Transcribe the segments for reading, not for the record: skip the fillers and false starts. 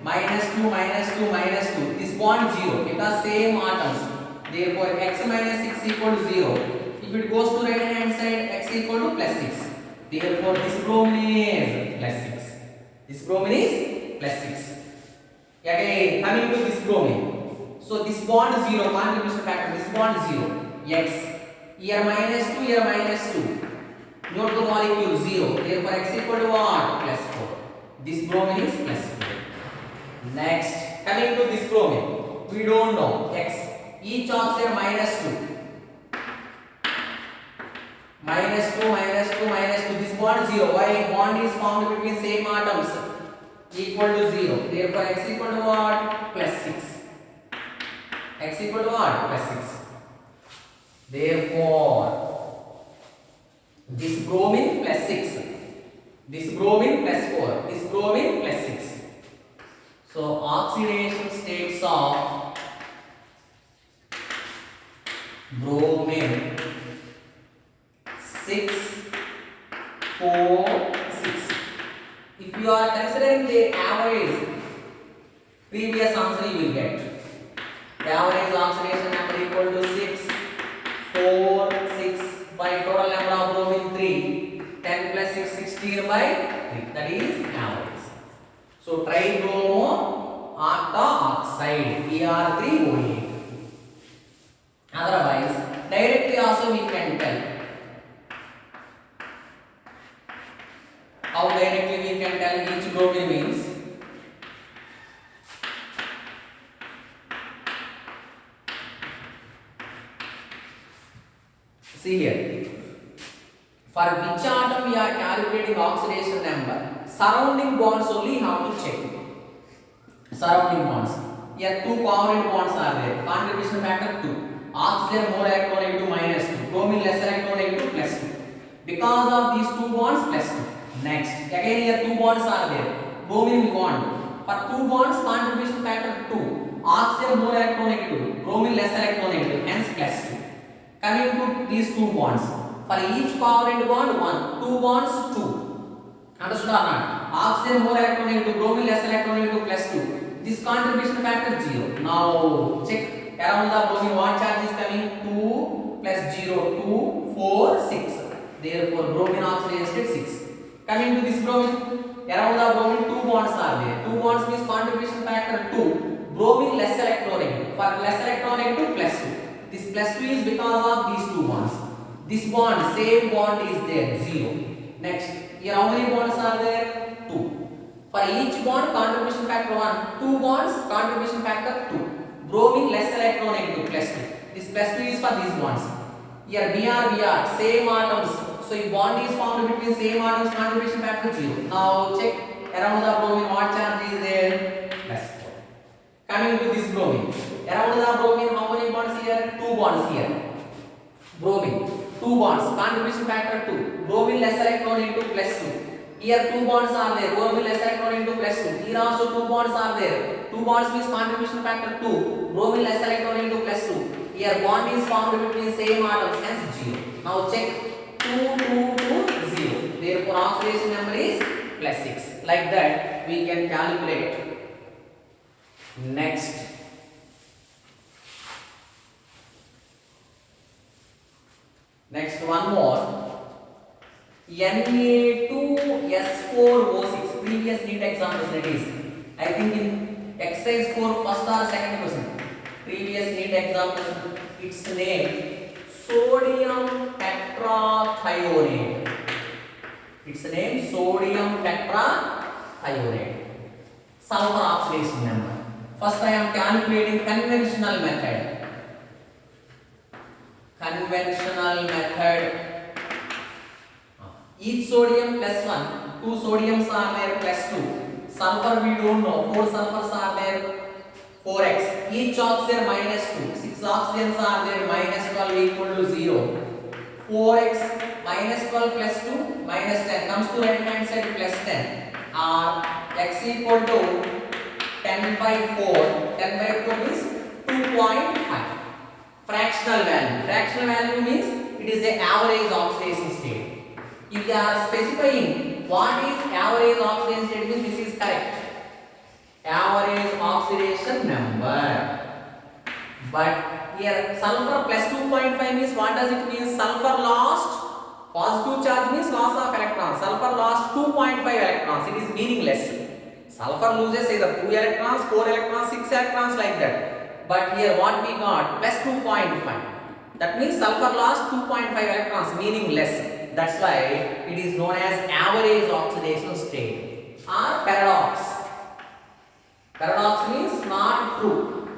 -2 this bond 0 because same atoms, therefore x minus 6 equal to 0. If it goes to right hand side, x equal to plus 6, therefore this bromine is plus 6. This bromine is plus 6. Again coming to this bromine, so this bond 0, contribution factor, this bond 0, x, here -2, here -2, note the molecule 0, therefore x equal to what? Plus 4. This bromine is plus 4. Next, coming to this bromine, we don't know x, each oxide -2, -2, this bond 0, why? Bond is formed between same atoms, equal to 0, therefore x equal to what? Plus 6. X equal to what? Plus 6. Therefore this bromine plus 6, this bromine plus 4, this bromine plus 6. So oxidation states of bromine 6, 4, 6. If you are considering the average, previous answer you will get. The average oxidation number equal to 6, 4, 6 by total number of bromine 3. 10 plus 6, 16 by 3. That is average. So tribromo octaoxide Br3OA. Otherwise, directly also we can tell. How directly we can tell each bromine means? See here. For which atom we are calculating oxidation number? Surrounding bonds only have to check. Surrounding bonds. Here two covalent bonds are there. Contribution factor 2. Oxygen more electronegative -2. Bromine less electronegative +2. Because of these two bonds +2. Next, again here two bonds are there. Bromine bond. For two bonds contribution factor 2. Oxygen more electronegative. Bromine less electronegative. Hence +2. Coming to these two bonds. For each covalent bond 1, two bonds 2. Understood or not? Oxygen more electronegative, bromine less electronegative +2. This contribution factor 0. Now check around the bromine what charge is coming? 2 plus 0, 2, 4, 6. Therefore bromine oxidation state 6. Coming to this bromine, around the bromine two bonds are there. Two bonds means contribution factor 2. Bromine less electronegative. For less electronegative +2. This +2 is because of these two bonds. This bond, same bond is there, 0. Next, here how many bonds are there? 2. For each bond, contribution factor 1. Two bonds, contribution factor 2. Bromine less electronegative +2. This +2 is for these bonds. Here Br, same atoms. So if bond is formed between same atoms, contribution factor 0. Now check around the bromine what charge is there? +4. Coming to this bromine. Around the bromine how many bonds here? Two bonds here. Bromine. Two bonds, contribution factor 2. Bromine less electronegative +2. Here two bonds are there. Bromine less electronegative +2. Here also two bonds are there. Two bonds means contribution factor 2. Bromine less electronegative +2. Here bond is formed between same atoms, hence 0. Now check 2, 2, 2, 0. Therefore oxidation number is +6. Like that we can calculate. Next. Next one more. Na2S4O6. Previous NEET examples that is. I think in exercise 4 first or second question. Previous NEET example. Its name sodium tetrathionate. Its name sodium tetrathionate. Sulfur oxidation number. First I am calculating conventional method. Conventional method. Each sodium +1, two sodiums are there +2. Sulfur we don't know, 4 sulfurs are there, 4x. Each oxygen -2, 6 oxygens are there, -12 equal to 0. 4x -12 +2 -10 comes to right hand side +10. Or x equal to 10 by 4. 10 by 4 means 2.5. Fractional value. Fractional value means it is the average oxidation state. If they are specifying what is average oxidation state, means this is correct. Average But here sulfur plus 2.5 means what does it mean? Sulfur lost positive charge means loss of electrons. Sulfur lost 2.5 electrons. It is meaningless. Sulfur loses either 2 electrons, 4 electrons, 6 electrons like that. But here what we got? Plus 2.5. That means sulfur lost 2.5 electrons, meaningless. That's why it is known as average oxidation state or paradox. Paradox means not true.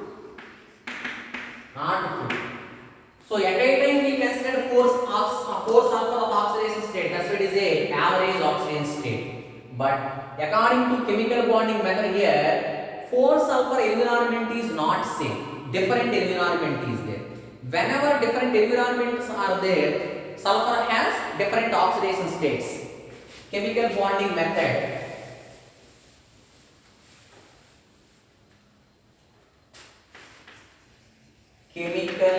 Not true. So at a time we consider four sulfur of oxidation state. That's why it is a average oxidation state. But according to chemical bonding method here, 4 sulfur environment is not same. Different environment is there. Whenever different environments are there, sulfur has different oxidation states. Chemical bonding method. Chemical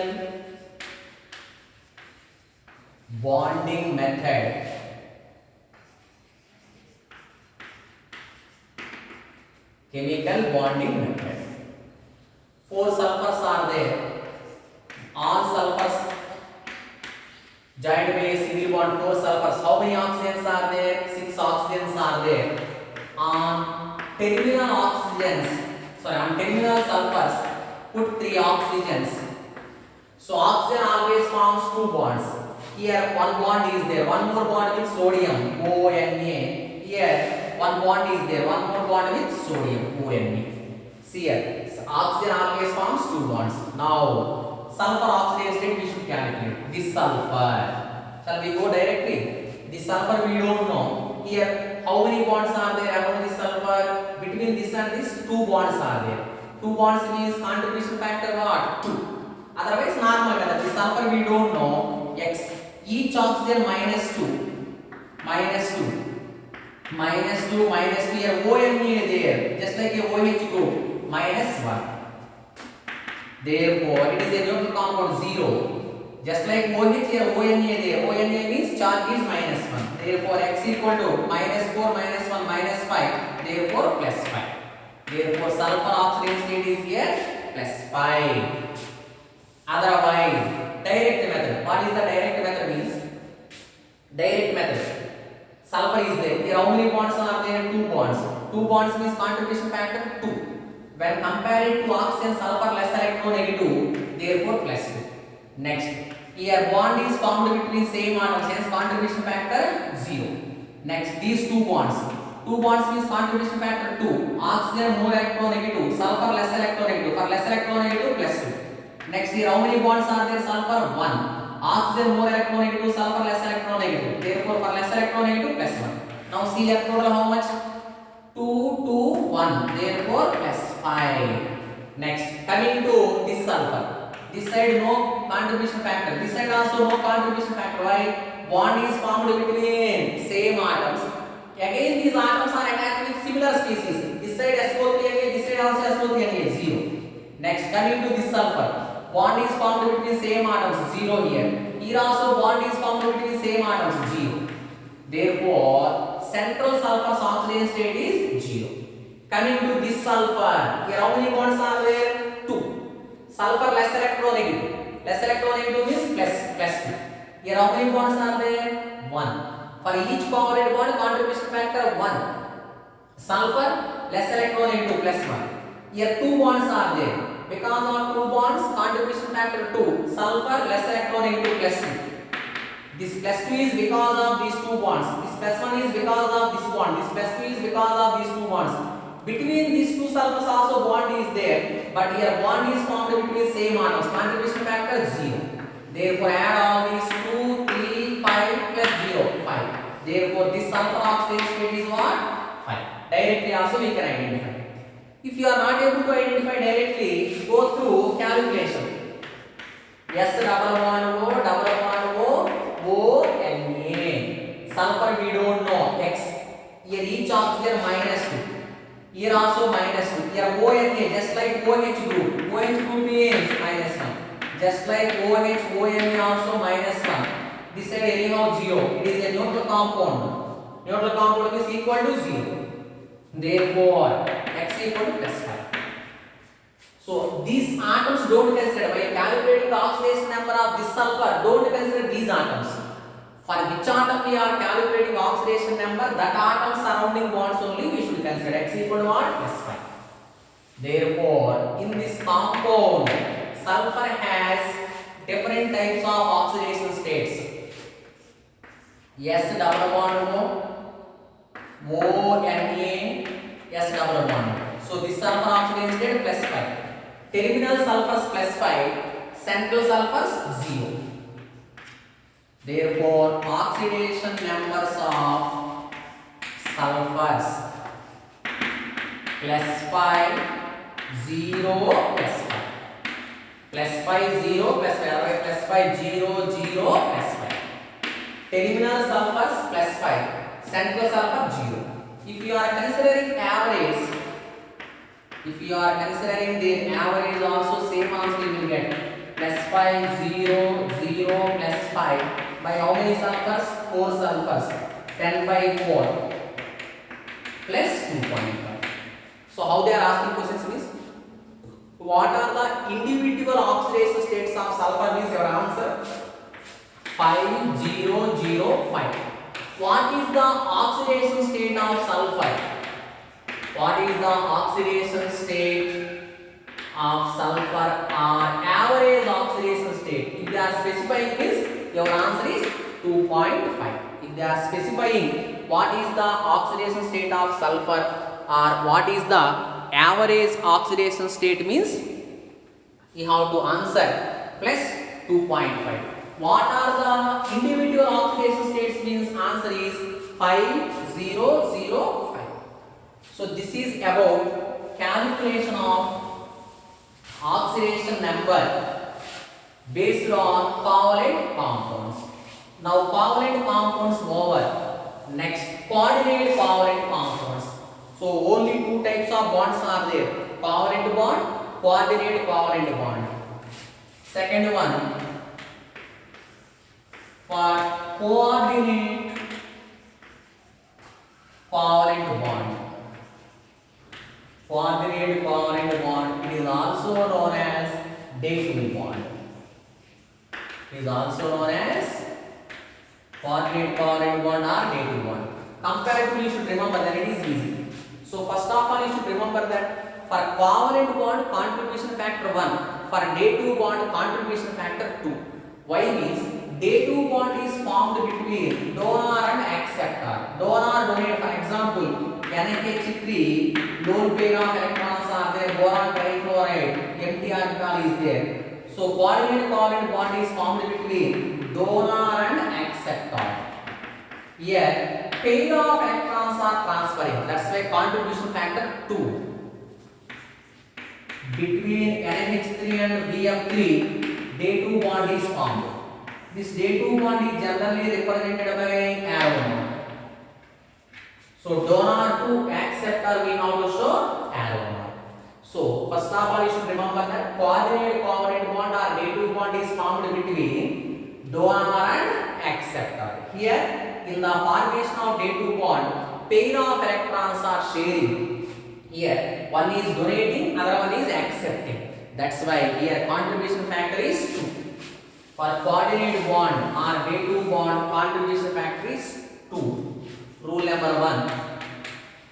bonding method. Chemical bonding method. 4 sulfurs are there. All sulfurs joined by a single bond, 4 sulfurs. How many oxygens are there? 6 oxygens are there. On terminal sulfurs, put 3 oxygens. So oxygen always forms 2 bonds. Here one bond is there, one more bond with sodium, ONA. Here one bond is there, one more bond with sodium, ONA. See here, so oxygen always forms 2 bonds. Now sulfur oxidation state we should calculate. This sulfur. Shall we go directly? This sulfur we don't know. Here how many bonds are there around this sulfur? Between this and this 2 bonds are there. 2 bonds means contribution factor what? 2. Otherwise normal method. This sulfur we don't know. X. Each oxygen minus 2. Minus 2. Minus 2, minus 2. Here ONA there. Just like a OH group. Minus 1. Therefore, it is a neutral compound 0. Just like OH here, ONA there. ONA means charge is minus 1. Therefore, X equal to minus 4, minus 1, minus 5. Therefore, plus 5. Therefore, sulfur oxidation state is here plus 5. Otherwise, direct method. What is the direct method means? Direct method. Sulfur is there. Here how many bonds are there? 2 bonds. 2 bonds means contribution factor 2. When compared to oxygen, sulfur less electronegative, therefore plus 2. Next, here bond is formed between same atoms, hence contribution factor 0. Next, these 2 bonds. 2 bonds means contribution factor 2. Oxygen more electronegative, sulfur less electronegative. For less electronegative, plus 2. Next, here how many bonds are there? Sulfur 1. Oxygen more electronegative, sulfur less electronegative. Therefore, for less electronegative, plus 1. Now see here total how much? 2, 2, 1. Therefore, plus 5. Next, coming to this sulfur. This side no contribution factor. This side also no contribution factor. Why? Bond is formed between same atoms. Again, these atoms are attached with similar species. This side SO3Na, this side also SO3Na, 0. Next, coming to this sulfur. Bond is formed between same atoms, 0 here. Here also bond is formed between same atoms, 0. Therefore, central sulfur's oxidation state is 0. Coming to this sulfur, here how many bonds are there? 2. Sulfur less electronegative. Less electronegative means plus 2. Here how many bonds are there? 1. For each covalent bond, contribution factor 1. Sulfur less electronegative plus 1. Here 2 bonds are there. Because of 2 bonds, contribution factor 2. Sulfur less electronegative plus 2. This plus 2 is because of these 2 bonds. This plus 1 is because of this bond. This plus 2 is because of these 2 bonds. Between these 2 sulfurs also bond is there. But here bond is formed between same atoms. Contribution factor 0. Therefore, add all these 2, 3, 5 plus 0, 5. Therefore, this sulfur oxidation state is what? 5. Directly also we can identify. If you are not able to identify directly, go through calculation. S double bond O, O, Na. Sulfur we don't know, X. Here each oxygen minus 2. Here also minus 2. Here ONA, just like OH group. OH group means minus 1. Just like OH, ONA also minus 1. This side anyhow 0. It is a neutral compound. Neutral compound is equal to 0. Therefore, X equal to plus 5. So, these atoms don't consider while calculating the oxidation number of this sulfur. Don't consider these atoms. For which atom we are calculating oxidation number, that atom surrounding bonds only we should consider. X equal to what? +5. Therefore, in this compound, sulfur has different types of oxidation states. S double bond more Na, S double bond. So this sulfur oxidation state +5. Terminal sulfurs +5, central sulfurs 0. Therefore, oxidation numbers of sulfurs +5, 0, +5. +5, 0, +5, +5, 0, 0, +5. Terminal sulfurs +5, central sulfur 0. If you are considering average, if you are considering the average also, same answer you will get +5, 0, 0, +5 by how many sulfurs? 4 sulfurs. 10 by 4 plus 2.5. So how they are asking questions means, what are the individual oxidation states of sulfur means your answer 5, 0, 0, 5. What is the oxidation state of sulfur? What is the oxidation state of sulfur or average oxidation state? If they are specifying this, your answer is 2.5. If they are specifying what is the oxidation state of sulfur or what is the average oxidation state means, you have to answer plus 2.5. What are the individual oxidation states means, answer is 5, 0, 0, 5. So this is about calculation of oxidation number based on covalent compounds. Now covalent compounds over. Next, coordinate covalent compounds. So only two types of bonds are there: covalent bond, coordinate covalent bond. Second one, for coordinate covalent bond. Coordinate covalent bond, it is also known as dative bond. It is also known as coordinate covalent bond or dative bond. Comparatively, you should remember that it is easy. So first of all, you should remember that for covalent bond, contribution factor 1. For dative bond, contribution factor 2. Why means dative bond is formed between donor and acceptor. Donor donate, for example, NH3, lone pair of electrons are there, boron trifluoride, empty orbital is there. So coordinate covalent bond is formed between donor and acceptor. Here, pair of electrons are transferring. That's why contribution factor 2. Between NH3 and BF3, day2 bond is formed. This day2 bond is generally represented by arrow mark. So donor to acceptor we have to show arrow mark. So first of all, you should remember that coordinate covalent bond or day2 bond is formed between donor and acceptor. Here, in the formation of day2 bond, pair of electrons are sharing. Here, one is donating, other one is accepting. That's why here contribution factor is 2. For coordinate bond or day2 bond, contribution factor is 2. Rule number 1.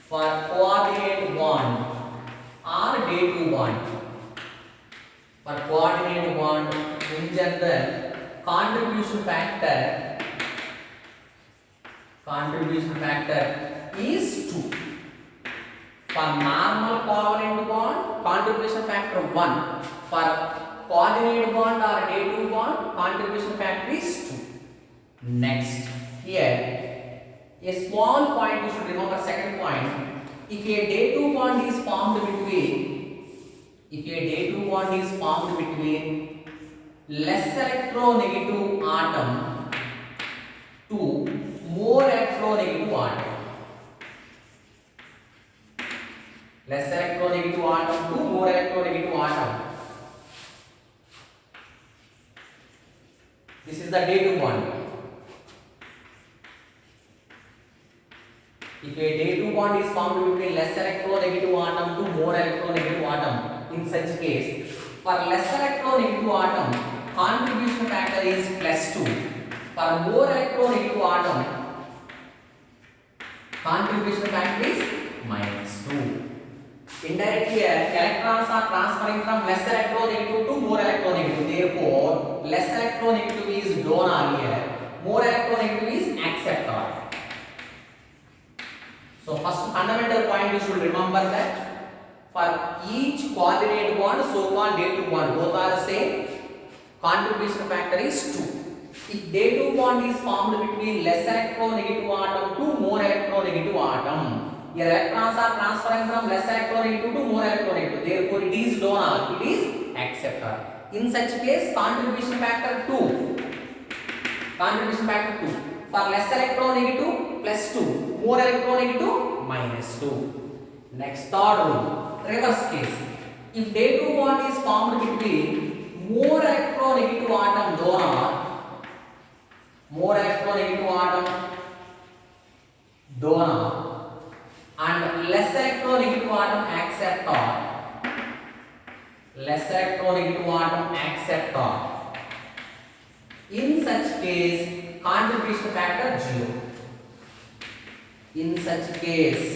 For coordinate bond or day2 bond, for coordinate bond in general, contribution factor is 2. For normal covalent bond, contribution factor 1. For coordinate bond or day2 bond, contribution factor is 2. Next, here, a small point you should remember, second point. If a day2 bond is formed between, less electronegative atom to more electronegative atom. Less electronegative atom to more electronegative atom. This is the day2 bond. If a day2 bond is formed between less electronegative atom to more electronegative atom, in such case, For less electronegative atom, contribution factor is +2. For more electronegative atom, contribution factor is -2. Indirectly, electrons are transferring from less electronegative to more electronegative. Therefore, less electronegative is donor here, more electronegative is acceptor. So first fundamental point you should remember that for each coordinate bond, so-called day2 bond, both are the same. Contribution factor is 2. If day2 bond is formed between less electronegative atom to more electronegative atom, here electrons are transferring from less electronegative to more electronegative. Therefore, it is donor, it is acceptor. In such case, contribution factor 2. Contribution factor 2. For less electronegative, +2. More electronegative, -2. Next, third rule. Reverse case. If day2 bond is formed between more electronegative atom donor, more electronegative atom donor, and less electronegative atom acceptor, less electronegative atom acceptor, in such case contribution factor 0. In such case,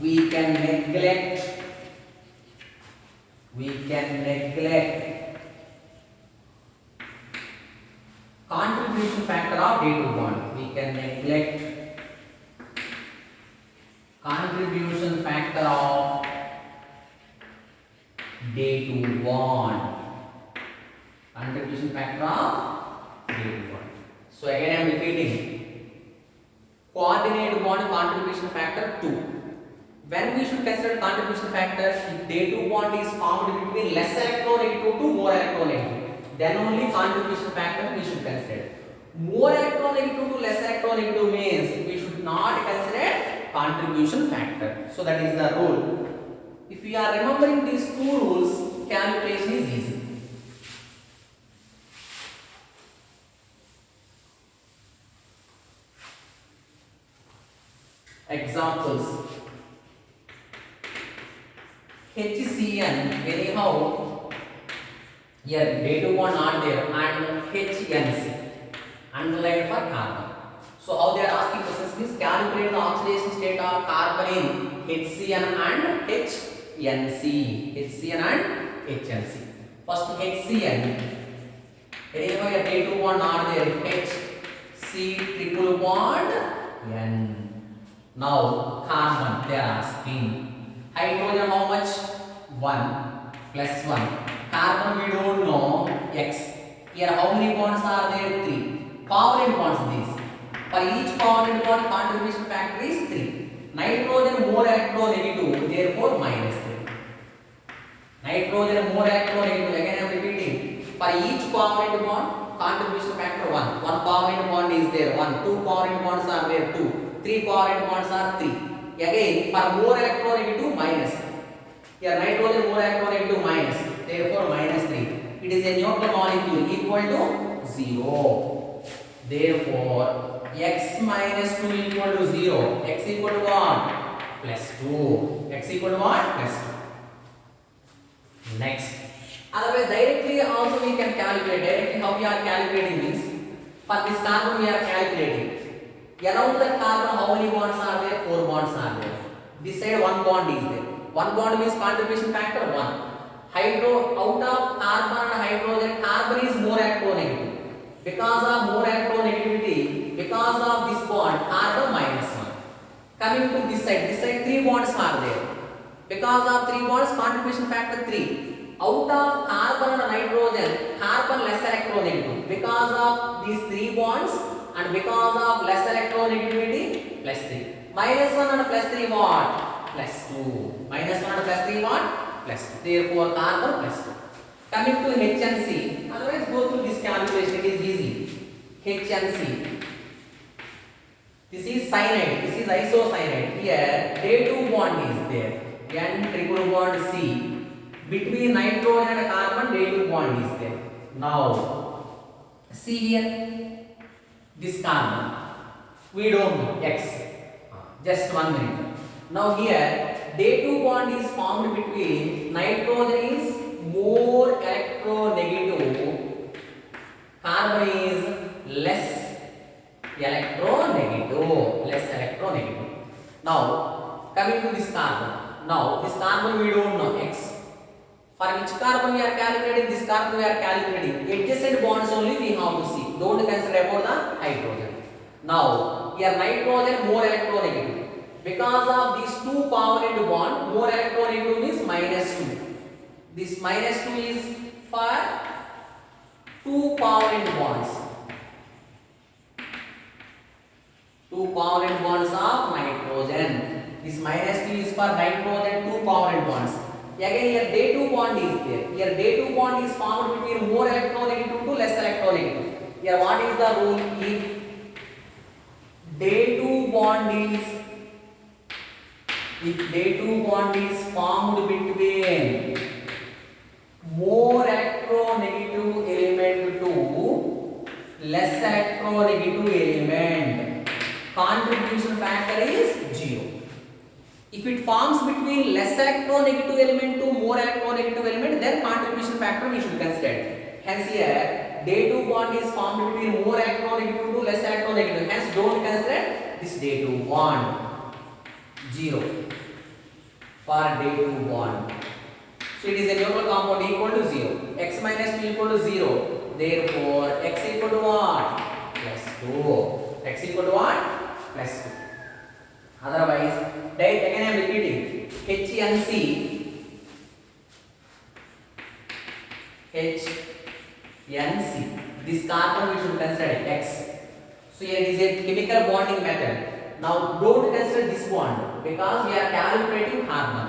we can neglect contribution factor of day2 bond. We can neglect contribution factor of day2 bond. Contribution factor of day2 bond. So again I am repeating. Coordinate bond contribution factor 2. When we should consider contribution factor, if day2 bond is formed between less electronegative to more electronegative, then only contribution factor we should consider. More electronegative to less electronegative means we should not consider contribution factor. So that is the rule. If we are remembering these two rules, calculation is easy. Examples. HCN, anyhow here day2 bond not there, and HNC underlined for carbon. So how they are asking questions is calculate the oxidation state of carbon in HCN and HNC. HCN and HNC. First HCN, anyhow here day2 bond not there, H C triple bond N. Now carbon they are asking. Hydrogen how much? 1 plus 1. Carbon we don't know, X. Here how many bonds are there? 3. Covalent bonds these. For each covalent bond contribution factor is 3. Nitrogen more electronegative, therefore -3. Nitrogen more electronegative, again I am repeating. For each covalent bond contribution factor 1. One covalent bond is there, 1. Two covalent bonds are there, 2. Three covalent bonds are 3. Again, for more electronegative, minus. Here nitrogen more electronegative, minus. Therefore, -3. It is a neutral molecule equal to 0. Therefore, x minus 2 equal to 0. X equal to what? +2. X equal to what? +2. Next. Otherwise, directly also we can calculate. Directly how we are calculating this? For this carbon we are calculating. Around the carbon, how many bonds are there? 4 bonds are there. This side 1 bond is there. 1 bond means contribution factor 1. Hydro out of carbon and hydrogen, carbon is more electronegative. Because of more electronegativity, because of this bond, carbon -1. Coming to this side 3 bonds are there. Because of 3 bonds, contribution factor 3. Out of carbon and nitrogen, carbon less electronegative. Because of these 3 bonds, and because of less electronegativity, +3. -1 and +3 what? +2. -1 and +3 what? +2. Therefore, carbon +2. Coming to HNC, otherwise go through this calculation, it is easy. HNC. This is cyanide, this is isocyanide. Here, day2 bond is there. N triple bond C. Between nitrogen and carbon, day2 bond is there. Now, see here. This carbon, we don't know, X. Just 1 minute. Now here, day2 bond is formed between nitrogen is Now coming to this carbon. Now this carbon we don't know X. For which carbon we are calculating? This carbon we are calculating. Adjacent bonds only we have to see. Don't consider about the hydrogen. Now here nitrogen more electronegative. Because of these two covalent bond, more electronegative means -2. This -2 is for two covalent bonds. Two covalent bonds of nitrogen. This -2 is for nitrogen two covalent bonds. Again here day2 bond is there. Here day2 bond is formed between more electronegative to less electronegative. Here what is the rule? If day2 bond is formed between more electronegative element to less electronegative element, contribution factor is 0. If it forms between less electronegative element to more electronegative element, then contribution factor we should consider. Hence here day2 bond is formed between more electronegative to less electronegative. Hence don't consider this day2 bond. 0 for day2 bond. So it is a neutral compound equal to 0. X minus 2 equal to 0. Therefore x equal to what? Plus 2. X equal to what? Plus 2. Otherwise, again I am repeating. HNC. This carbon we should consider X. So here it is a chemical bonding method. Now don't consider this bond because we are calculating carbon.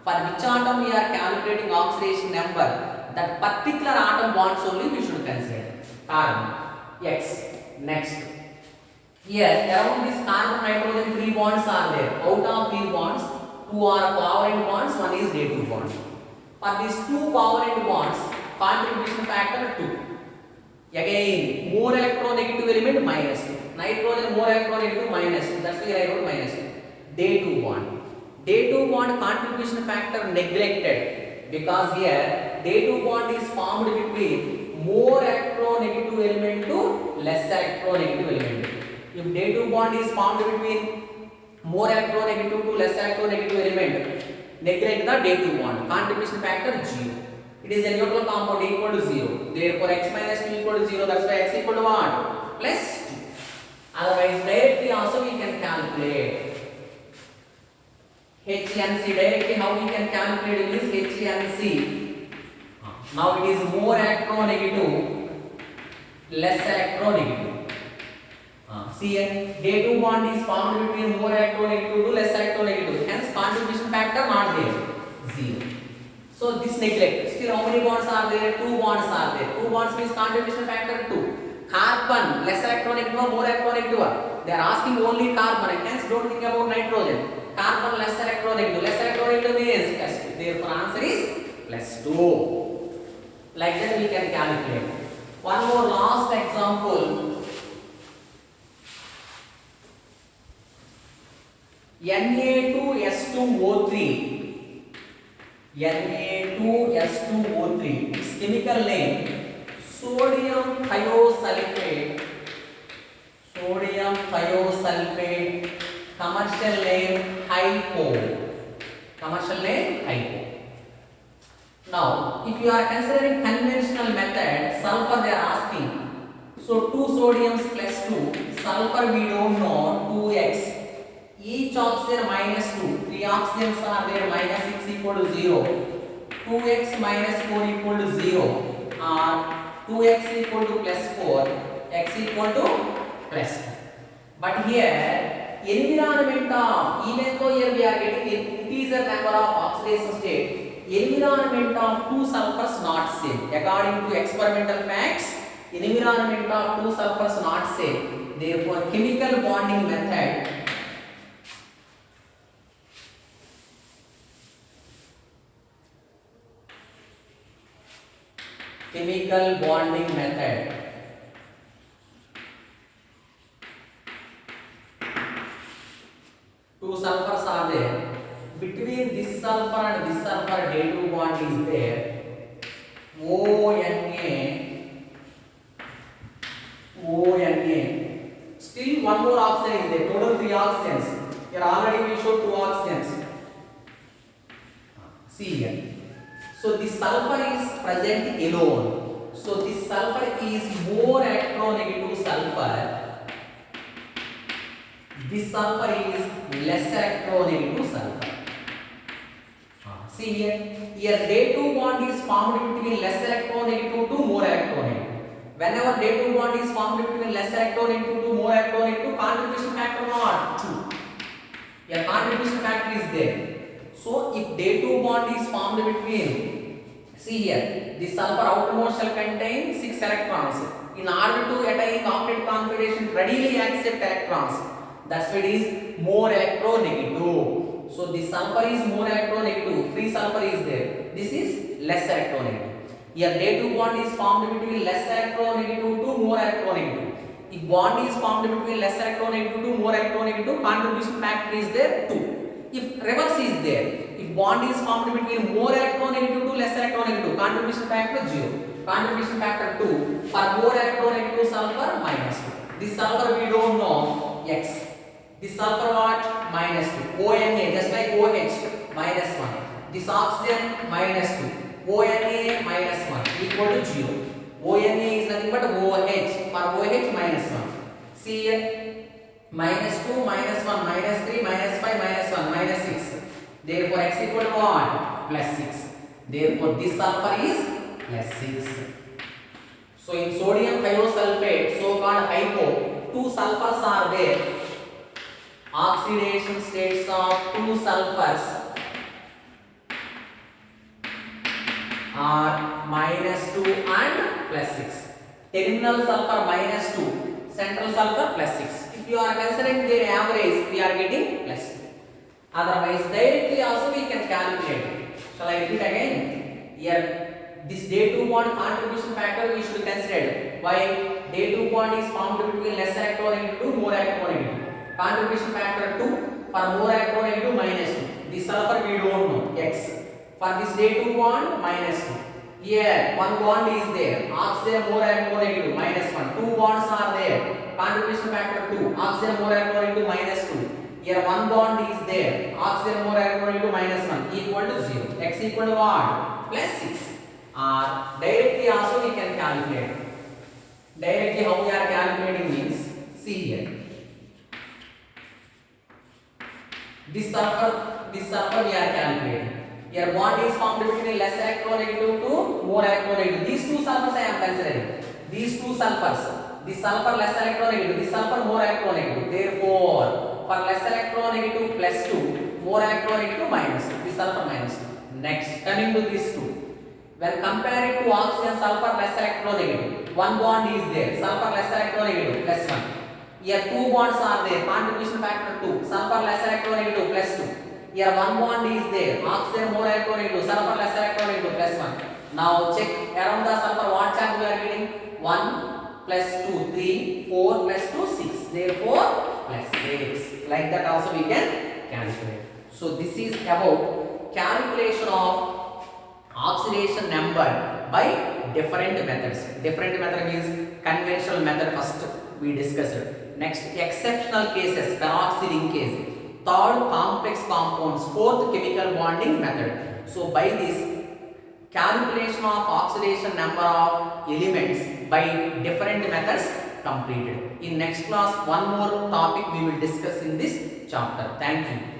For which atom we are calculating oxidation number, that particular atom bonds only we should consider. Carbon. X. Next. Here around this carbon nitrogen 3 bonds are there. Out of 3 bonds, 2 are covalent bonds, 1 is day2 bond. For these 2 covalent bonds, contribution factor 2. Again, more electronegative element -2. Nitrogen more electronegative -2. That's why I wrote -2. Day2 bond. Day2 bond contribution factor neglected because here day2 bond is formed between more electronegative element to less electronegative element. If day2 bond is formed between more electronegative to less electronegative element, neglect the day2 bond. Contribution factor 0. It is a neutral compound equal to 0. Therefore x minus 2 equal to 0. That's why x equal to what? Plus 2. Otherwise directly also we can calculate. HNC directly how we can calculate is HNC. Now it is more electronegative, less electronegative. See here, day2 bond is formed between more electronegative to less electronegative. Hence contribution factor not there, 0. So this neglect. Still how many bonds are there? 2 bonds are there. 2 bonds means contribution factor 2. Carbon less electronegative or more electronegative? They are asking only carbon. Hence don't think about nitrogen. Carbon less electronegative. Less electronegative means plus 2. Therefore answer is plus 2. Like that we can calculate. One more last example. Na2S2O3. Na2S2O3. Its chemical name sodium thiosulfate. Sodium thiosulfate. Commercial name hypo. Commercial name hypo. Now, if you are considering conventional method, sulfur they are asking. So 2 sodiums plus 2. Sulfur we don't know 2x. Each oxygen -2. 3 oxygens are there -6 equal to 0. 2x minus 4 equal to 0. Or 2x equal to plus 4. X equal to plus 2. But here environment of, even though here we are getting integer number of oxidation state, environment of 2 sulfurs not same. According to experimental facts, environment of 2 sulfurs not same. Therefore chemical bonding method two sulfurs are there. Between this sulfur and this sulfur, day2 bond is there. ONA. Still one more oxygen is there. Total 3 oxygens. Here already we showed two oxygens. See here. So this sulfur is present alone. So this sulfur is more electronegative sulfur. This sulfur is less electronegative sulfur. See here. Here day 2 bond is formed between less electronegative to more electronegative. Whenever day 2 bond is formed between less electronegative to more electronegative, contribution factor not 2. Your contribution factor is there. So if day 2 bond is formed between, see here, the sulfur outermost shall contain 6 electrons. In order to attain octet configuration, readily accept electrons. That's why it is more electronegative. So the sulfur is more electronegative. Free sulfur is there. This is less electronegative. Here day 2 bond is formed between less electronegative to more electronegative. If bond is formed between less electronegative to more electronegative, contribution factor is there 2. If reverse is there, if bond is formed between more electronegative to less electronegative, contribution factor 0. Contribution factor 2. For more electronegative sulfur, minus 2. This sulfur we don't know, X. This sulfur what? Minus 2. ONA, just like OH, minus 1. This oxygen, minus 2. ONA, minus 1, equal to 0. ONA is nothing but OH. For OH, minus 1. See here, minus 2, minus 1, minus 3, minus 5, minus 1, minus 6. Therefore, X equal to what? Plus 6. Therefore, this sulfur is plus 6. So, in sodium thiosulfate, so-called hypo, 2 sulfurs are there. Oxidation states of 2 sulfurs are minus 2 and plus 6. Terminal sulfur minus 2, central sulfur plus 6. If you are considering their average, we are getting plus 2. Otherwise, directly also we can calculate it. Shall I repeat again? Here, this day 2 bond contribution factor we should consider. Why? Day 2 bond is formed between less electronegative to more electronegative. Contribution factor 2. For more electronegative, minus 2. This sulfur we don't know, X. For this day 2 bond, minus 2. Here, one bond is there. Oxygen more electronegative, minus 1. 2 bonds are there. Contribution factor 2. Oxygen more electronegative, minus 2. Here, one bond is there. Oxygen more electronegative, minus 1. Equal to 0. X equal to what? Plus 6. Directly also we can calculate. Directly how we are calculating means, see here. This sulfur we are calculating. Here bond is formed between less electronegative to more electronegative. These 2 sulfurs I am considering. These 2 sulfurs. This sulfur less electronegative. This sulfur more electronegative. Therefore, for less electronegative plus 2, more electronegative minus 2. This sulfur minus 2. Next, coming to these 2. When compared to oxygen, sulfur less electronegative. One bond is there. Sulfur less electronegative plus 1. Here 2 bonds are there. Contribution factor 2. Sulfur less electronegative plus 2. Here one bond is there. Oxygen more electronegative. Sulfur less electronegative plus 1. Now check around the sulfur what charge we are getting? 1 plus 2, 3, 4 plus 2, 6. Therefore, plus 6. Like that also we can calculate. So this is about calculation of oxidation number by different methods. Different method means conventional method first we discussed. Next, exceptional cases, peroxide case. Third, complex compounds. Fourth, chemical bonding method. So by this, calculation of oxidation number of elements by different methods completed. In next class, one more topic we will discuss in this chapter. Thank you.